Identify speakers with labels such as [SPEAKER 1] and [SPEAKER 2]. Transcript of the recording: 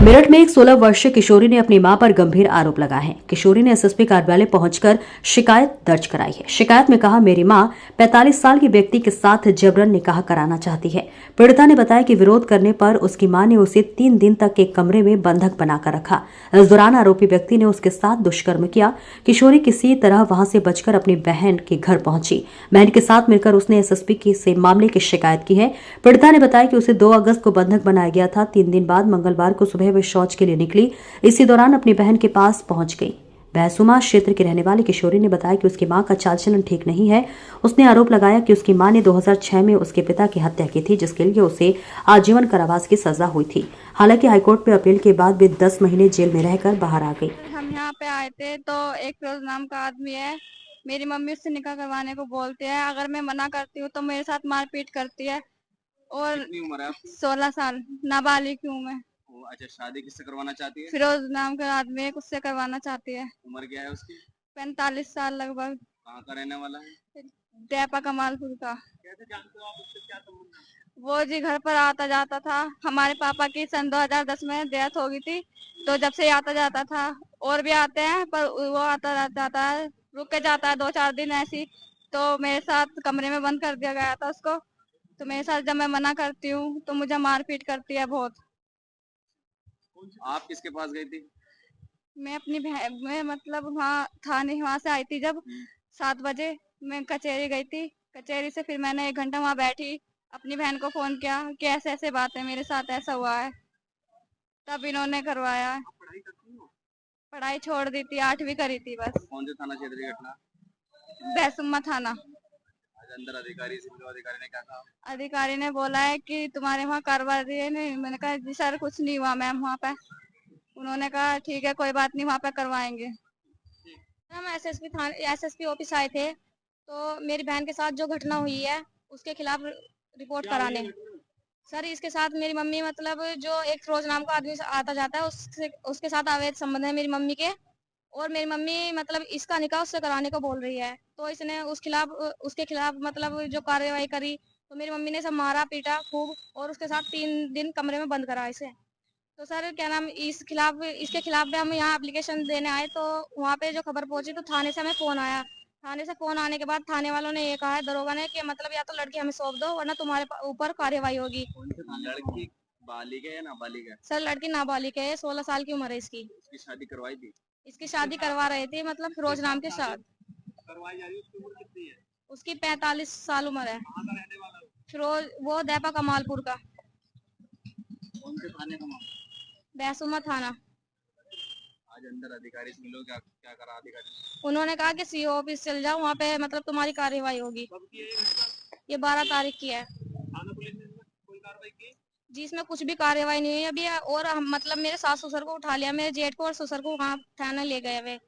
[SPEAKER 1] मेरठ में एक 16 वर्षीय किशोरी ने अपनी मां पर गंभीर आरोप लगाए हैं। किशोरी ने एसएसपी कार्यालय पहुंचकर शिकायत दर्ज कराई है। शिकायत में कहा, मेरी मां 45 साल के व्यक्ति के साथ जबरन निकाह कराना चाहती है। पीड़िता ने बताया कि विरोध करने पर उसकी मां ने उसे 3 दिन तक एक कमरे में बंधक बनाकर रखा। इस दौरान आरोपी व्यक्ति ने उसके साथ दुष्कर्म किया। किशोरी किसी तरह वहां से बचकर अपनी बहन के घर पहुंची। बहन के साथ मिलकर उसने एसएसपी से मामले की शिकायत की है। पीड़िता ने बताया कि उसे 2 अगस्त को बंधक बनाया गया था। 3 दिन बाद मंगलवार को सुबह वे शौच के लिए निकली। इसी दौरान अपनी बहन के पास पहुंच गई। बहसुमा क्षेत्र की रहने वाली किशोरी ने बताया कि उसकी मां का चाल चलन ठीक नहीं है। उसने आरोप लगाया कि उसकी मां ने 2006 में उसके पिता की हत्या की थी, जिसके लिए उसे आजीवन कारावास की सजा हुई थी। हालांकि हाईकोर्ट में अपील के बाद वे 10 महीने जेल में रहकर बाहर आ गई।
[SPEAKER 2] हम यहाँ पे आए थे तो एक फिरोज नाम का आदमी है, मेरी मम्मी उससे निकाह करवाने को बोलती है। अगर मैं मना करती हूँ तो मेरे साथ मारपीट करती है। और
[SPEAKER 3] कितनी उम्र है आपकी?
[SPEAKER 2] 16 साल नाबालिग हूँ मैं।
[SPEAKER 3] अच्छा, शादी किससे करवाना चाहती है?
[SPEAKER 2] फिरोज नाम का आदमी है, उससे करवाना चाहती है।
[SPEAKER 3] उम्र क्या है उसकी?
[SPEAKER 2] 45 साल लगभग।
[SPEAKER 3] कहाँ का रहने वाला है?
[SPEAKER 2] दयापा कमालपुर का।
[SPEAKER 3] कैसे जानते हो आप उससे, क्या संबंध है?
[SPEAKER 2] वो जी घर पर आता जाता था। हमारे पापा की सन 2010 में डेथ हो गई थी, तो जब से आता जाता था। और भी आते हैं पर वो आता जाता है, रुक के जाता है 2-4 दिन ऐसी। तो मेरे साथ कमरे में बंद कर दिया गया था उसको। तो मेरे साथ जब मैं मना करती हूँ तो मुझे मारपीट करती है बहुत।
[SPEAKER 3] आप किसके पास गई थी?
[SPEAKER 2] मैं अपनी बहन मैं मतलब वहाँ थाने वहां से आई थी जब 7 बजे मैं कचहरी गई थी। कचहरी से फिर मैंने 1 घंटा वहां बैठी, अपनी बहन को फोन किया कि ऐसे ऐसे बात है, मेरे साथ ऐसा हुआ है। तब इन्होंने करवाया।
[SPEAKER 3] आप पढ़ाई करती हो?
[SPEAKER 2] पढ़ाई छोड़ दी थी, 8वीं करी थी बस।
[SPEAKER 3] कौन से थाना क्षेत्र की घटना?
[SPEAKER 2] बैसुमा थाना।
[SPEAKER 3] आज अंदर अधिकारी, सिविल अधिकारी ने क्या कहा?
[SPEAKER 2] अधिकारी ने बोला है कि तुम्हारे वहाँ करवा दिए नहीं। मैंने कहा जी सर कुछ नहीं हुआ मैम वहाँ पे। उन्होंने कहा ठीक है कोई बात नहीं, वहाँ पे करवाएंगे। हम एसएसपी ऑफिस आए थे, तो मेरी बहन के साथ जो घटना हुई है उसके खिलाफ रिपोर्ट कराने। सर इसके साथ मेरी मम्मी मतलब जो एक फिरोज नाम का आदमी आता जाता है, उसके साथ अवैध संबंध है मेरी मम्मी के। और मेरी मम्मी मतलब इसका निकाह उससे कराने को बोल रही है, तो इसने उसके खिलाफ मतलब जो कार्रवाई करी। तो मेरी मम्मी ने सब मारा पीटा खूब, और उसके साथ 3 दिन कमरे में बंद करा इसे। तो सर क्या नाम इसके खिलाफ भी हम यहाँ एप्लीकेशन देने आए, तो वहाँ पे जो खबर पहुंची तो थाने से हमें फोन आया। थाने से फोन आने के बाद थाने वालों ने ये कहा है, दरोगा ने, कि मतलब या तो लड़की हमें सौंप दो वरना तुम्हारे ऊपर कार्यवाही होगी।
[SPEAKER 3] लड़की बालिग है या नाबालिग है?
[SPEAKER 2] सर लड़की नाबालिग है, 16 साल की उम्र है इसकी।
[SPEAKER 3] उसकी शादी करवाई थी?
[SPEAKER 2] इसकी शादी करवा रहे थे मतलब फिरोज नाम के साथ।
[SPEAKER 3] करवाई जा रही है, उसकी उम्र कितनी है?
[SPEAKER 2] उसकी 45 साल उम्र है।
[SPEAKER 3] कहाँ का रहने वाला है?
[SPEAKER 2] फिरोज वो दयापा कमालपुर का।
[SPEAKER 3] कौन से थाने का मामला?
[SPEAKER 2] बैसुमा थाना।
[SPEAKER 3] आज अंदर अधिकारी से मिलो, क्या क्या करा अधिकारी ने?
[SPEAKER 2] उन्होंने कहा कि सीओ ऑफिस चल जाओ, वहाँ पे मतलब तुम्हारी कार्यवाही होगी।
[SPEAKER 3] कब की है ये घटना?
[SPEAKER 2] ये 12 तारीख की है
[SPEAKER 3] थाना पुलिस ने इसमें कोई कार्रवाई की?
[SPEAKER 2] जिसमें कुछ भी कार्यवाही नहीं हुई अभी। और हम मतलब मेरे सास ससुर को उठा लिया, मेरे जेठ को और ससुर को वहाँ थाने ले गए वे।